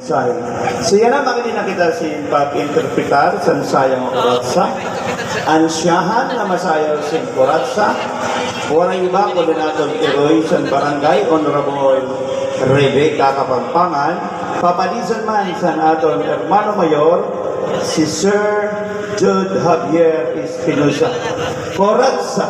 So yan ang makikita kita si pag-interpretar sa ensayang oratsa. Ansyahan na masayaw si oratsa. Walang iba ko din natin Eroy sa Barangay Honorable Rebecca Kapampangan. Papalisan man sa aton Hermano Mayor, si Sir Jude Javier Espinosa. Oratsa.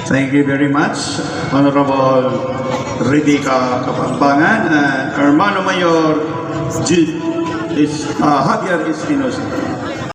Thank you very much, Honorable Rebecca Kapampangan and Hermano Mayor Javier Espinosa.